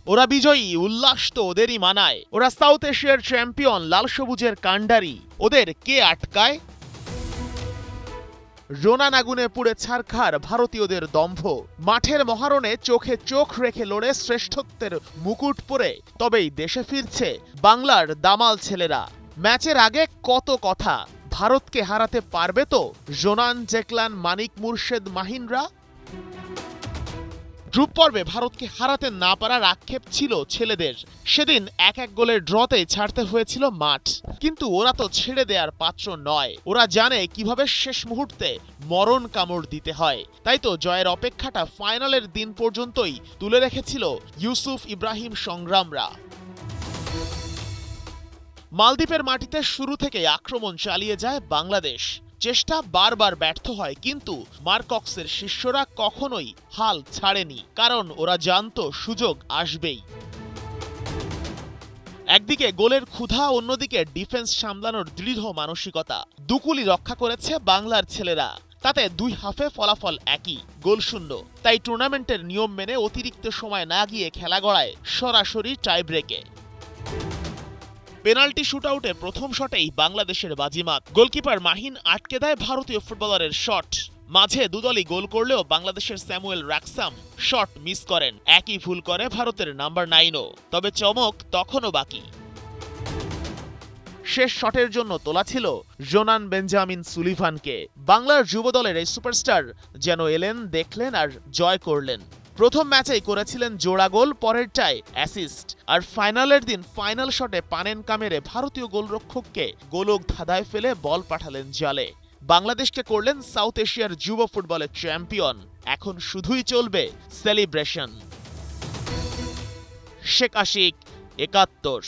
ওরা বিজয়ী, উল্লাস তো ওদেরই মানায়। ওরা সাউথ এশিয়ার চ্যাম্পিয়ন, লাল সবুজের কাণ্ডারি। ওদের কে আটকায়? রোনান আগুনে পুড়ে ছারখার ভারতীয়দের দম্ভ। মাঠের মহারণে চোখে চোখ রেখে লড়ে শ্রেষ্ঠত্বের মুকুট পরে তবেই দেশে ফিরছে বাংলার দামাল ছেলেরা। ম্যাচের আগে কত কথা, ভারতকে হারাতে পারবে তো জোনান, জেকলান, মানিক, মুর্শেদ, মাহিনরা? গ্রুপ পর্বে ভারতকে হারাতে না পারার আক্ষেপ ছিল ছেলেদের। সেদিন 1-1 গোলের ড্রতে ছাড়তে হয়েছিল মাঠ, কিন্তু ওরা তো ছেড়ে দেওয়ার পাত্র নয়। ওরা জানে কিভাবে শেষ মুহূর্তে মরণ কামড় দিতে হয়। তাই তো জয়ের অপেক্ষাটা ফাইনালের দিন পর্যন্তই তুলে রেখেছিল ইউসুফ ইব্রাহিম সংগ্রামরা। মালদ্বীপের মাটিতে শুরু থেকে আক্রমণ চালিয়ে যায় বাংলাদেশ। চেষ্টা বারবার ব্যর্থ হয়, কিন্তু মার্কক্সের শিষ্যরা কখনোই হাল ছাড়েনি, কারণ ওরা জানতো সুযোগ আসবেই। একদিকে গোলের ক্ষুধা, অন্যদিকে ডিফেন্স সামলানোর দৃঢ় মানসিকতা। দুকুলি রক্ষা করেছে বাংলার ছেলেরা। তাতে দুই হাফে ফলাফল একই, গোলশূন্য। তাই টুর্নামেন্টের নিয়ম মেনে অতিরিক্ত সময় না গিয়ে খেলা গড়ায় সরাসরি টাই ব্রেকে। পেনাল্টি শুটআউটে প্রথম শটেই বাংলাদেশের বাজিমাত। গোলকিপার মাহিন আটকে দেয় ভারতীয় ফুটবলারের শট। মাঝে দুদলই গোল করলেও বাংলাদেশের স্যামুয়েল রাক্সাম শট মিস করেন। একই ভুল করে ভারতের নাম্বার 9ও। তবে চমক তখনও বাকি। শেষ শটের জন্য তোলা ছিল জোনান বেঞ্জামিন সুলিভানকে। বাংলার যুব দলের এই সুপারস্টার যেন এলেন, দেখলেন আর জয় করলেন। প্রথম ম্যাচেই করেছিলেন জোড়া গোল, পরেরটায় অ্যাসিস্ট। আর ফাইনালের দিন ফাইনাল শটে পানেনকা মেরে ভারতীয় গোলরক্ষককে গোলক ধাঁধায় ফেলে বল পাঠালেন জালে। বাংলাদেশকে করলেন সাউথ এশিয়ার যুব ফুটবলের চ্যাম্পিয়ন। এখন শুধুই চলবে সেলিব্রেশন। শেখ আশিক, 71।